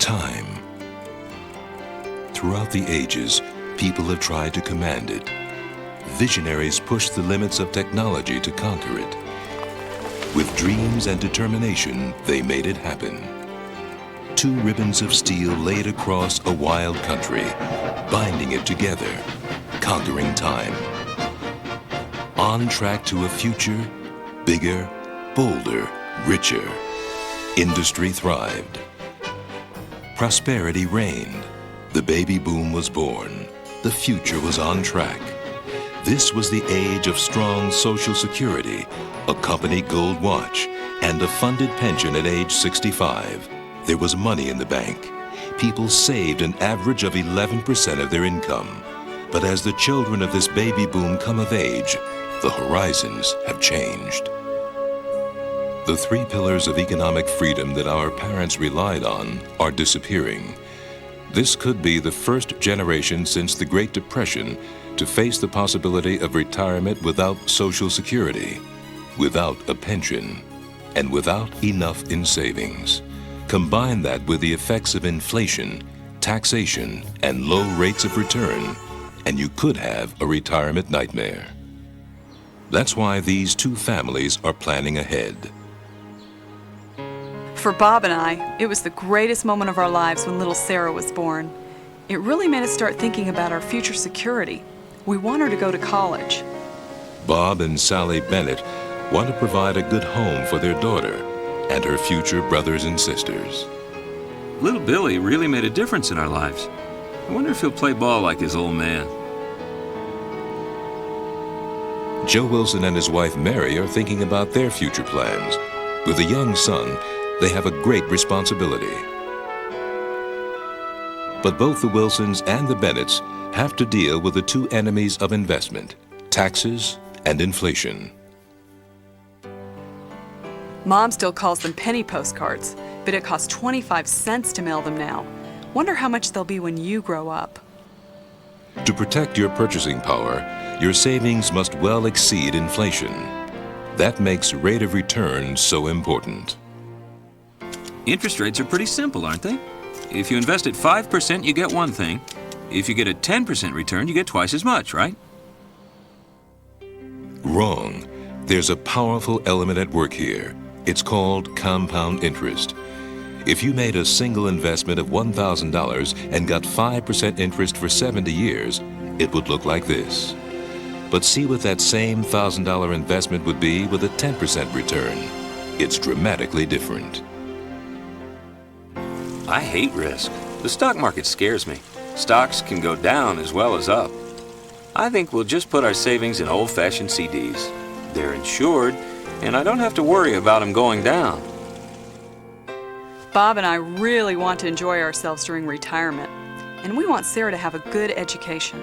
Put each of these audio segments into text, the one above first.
Time. Throughout the ages, people have tried to command it. Visionaries pushed the limits of technology to conquer it. With dreams and determination, they made it happen. Two ribbons of steel laid across a wild country, binding it together, conquering time. On track to a future, bigger, bolder, richer. Industry thrived. Prosperity reigned. The baby boom was born. The future was on track. This was the age of strong Social Security, a company gold watch, and a funded pension at age 65. There was money in the bank. People saved an average of 11% of their income. But as the children of this baby boom come of age, the horizons have changed. The three pillars of economic freedom that our parents relied on are disappearing. This could be the first generation since the Great Depression to face the possibility of retirement without Social Security, without a pension, and without enough in savings. Combine that with the effects of inflation, taxation, and low rates of return, and you could have a retirement nightmare. That's why these two families are planning ahead. For Bob and I, it was the greatest moment of our lives when little Sarah was born. It really made us start thinking about our future security. We want her to go to college. Bob and Sally Bennett want to provide a good home for their daughter and her future brothers and sisters. Little Billy really made a difference in our lives. I wonder if he'll play ball like his old man. Joe Wilson and his wife Mary are thinking about their future plans. With a young son, they have a great responsibility. But both the Wilsons and the Bennetts have to deal with the two enemies of investment, taxes and inflation. Mom still calls them penny postcards, but it costs 25 cents to mail them now. Wonder how much they'll be when you grow up. To protect your purchasing power, your savings must well exceed inflation. That makes rate of return so important. Interest rates are pretty simple, aren't they? If you invest at 5%, you get one thing. If you get a 10% return, you get twice as much, right? Wrong. There's a powerful element at work here. It's called compound interest. If you made a single investment of $1,000 and got 5% interest for 70 years, it would look like this. But see what that same $1,000 investment would be with a 10% return. It's dramatically different. I hate risk. The stock market scares me. Stocks can go down as well as up. I think we'll just put our savings in old-fashioned CDs. They're insured, and I don't have to worry about them going down. Bob and I really want to enjoy ourselves during retirement, and we want Sarah to have a good education.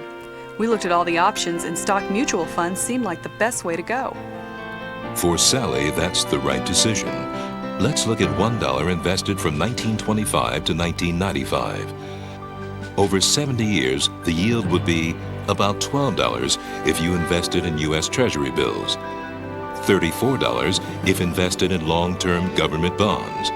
We looked at all the options, and stock mutual funds seemed like the best way to go. For Sally, that's the right decision. Let's look at $1 invested from 1925 to 1995. Over 70 years, the yield would be about $12 if you invested in U.S. Treasury bills, $34 if invested in long-term government bonds.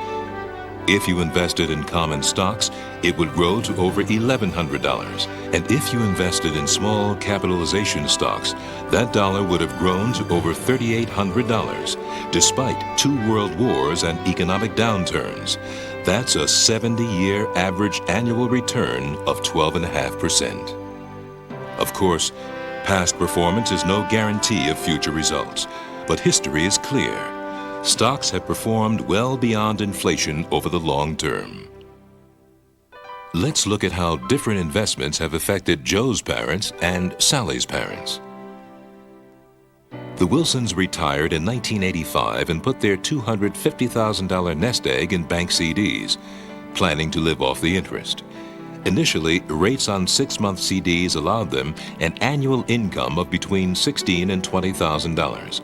If you invested in common stocks, it would grow to over $1,100. And if you invested in small capitalization stocks, that dollar would have grown to over $3,800, despite 2 world wars and economic downturns. That's a 70-year average annual return of 12.5%. Of course, past performance is no guarantee of future results, but history is clear. Stocks have performed well beyond inflation over the long term. Let's look at how different investments have affected Joe's parents and Sally's parents. The Wilsons retired in 1985 and put their $250,000 nest egg in bank CDs, planning to live off the interest. Initially, rates on 6-month CDs allowed them an annual income of between $16,000 and $20,000.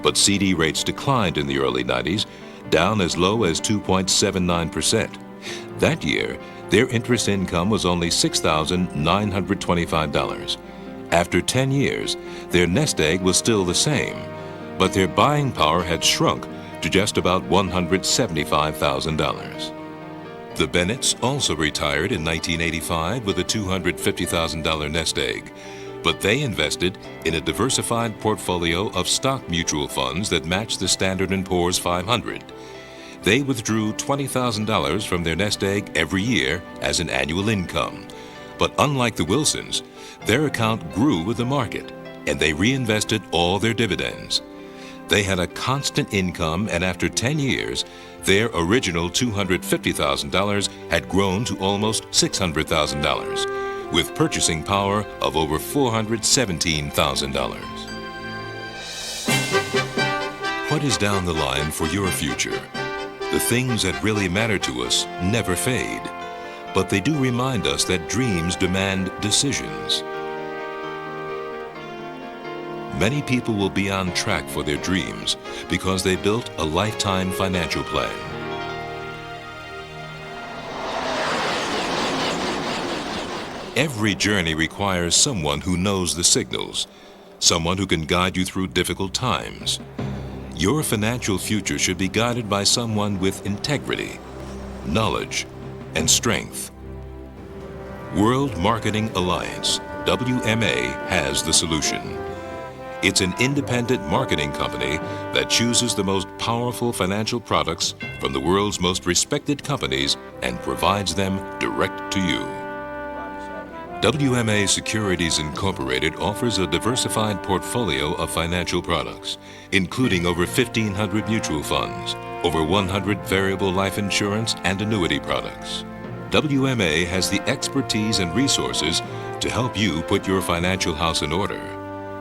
But CD rates declined in the early 90s, down as low as 2.79%. That year, their interest income was only $6,925. After 10 years, their nest egg was still the same, but their buying power had shrunk to just about $175,000. The Bennetts also retired in 1985 with a $250,000 nest egg, but they invested in a diversified portfolio of stock mutual funds that matched the Standard & Poor's 500. They withdrew $20,000 from their nest egg every year as an annual income. But unlike the Wilsons, their account grew with the market, and they reinvested all their dividends. They had a constant income, and after 10 years, their original $250,000 had grown to almost $600,000, with purchasing power of over $417,000. What is down the line for your future? The things that really matter to us never fade, but they do remind us that dreams demand decisions. Many people will be on track for their dreams because they built a lifetime financial plan. Every journey requires someone who knows the signals, someone who can guide you through difficult times. Your financial future should be guided by someone with integrity, knowledge, and strength. World Marketing Alliance, WMA, has the solution. It's an independent marketing company that chooses the most powerful financial products from the world's most respected companies and provides them direct to you. WMA Securities Incorporated offers a diversified portfolio of financial products, including over 1,500 mutual funds, over 100 variable life insurance and annuity products. WMA has the expertise and resources to help you put your financial house in order.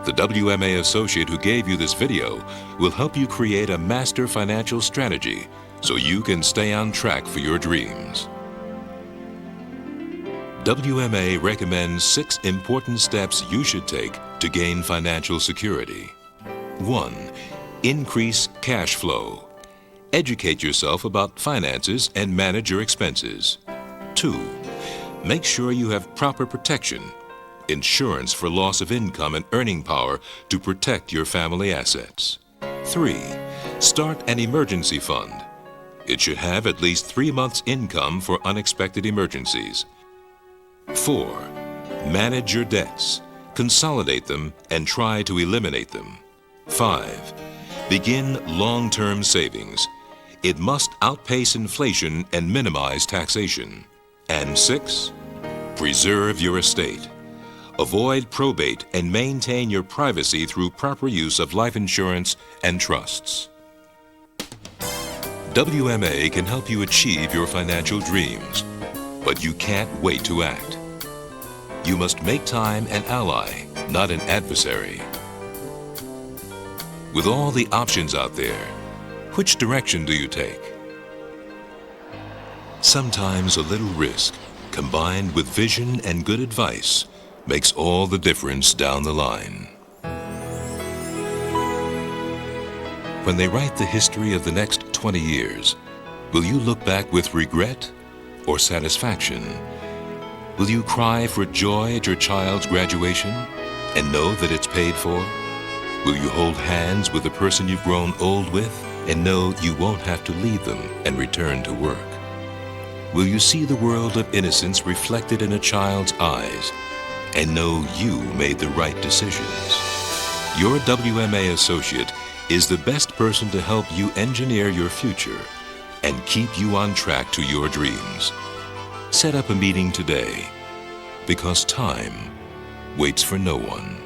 The WMA associate who gave you this video will help you create a master financial strategy so you can stay on track for your dreams. WMA recommends 6 important steps you should take to gain financial security. 1. Increase cash flow. Educate yourself about finances and manage your expenses. 2. Make sure you have proper protection. Insurance for loss of income and earning power to protect your family assets. 3. Start an emergency fund. It should have at least 3 months' income for unexpected emergencies. 4. Manage your debts. Consolidate them and try to eliminate them. 5. Begin long-term savings. It must outpace inflation and minimize taxation. And 6. Preserve your estate. Avoid probate and maintain your privacy through proper use of life insurance and trusts. WMA can help you achieve your financial dreams, but you can't wait to act. You must make time an ally, not an adversary. With all the options out there, which direction do you take? Sometimes a little risk, combined with vision and good advice, makes all the difference down the line. When they write the history of the next 20 years, will you look back with regret or satisfaction? Will you cry for joy at your child's graduation and know that it's paid for? Will you hold hands with the person you've grown old with and know you won't have to leave them and return to work? Will you see the world of innocence reflected in a child's eyes and know you made the right decisions? Your WMA associate is the best person to help you engineer your future and keep you on track to your dreams. Set up a meeting today, because time waits for no one.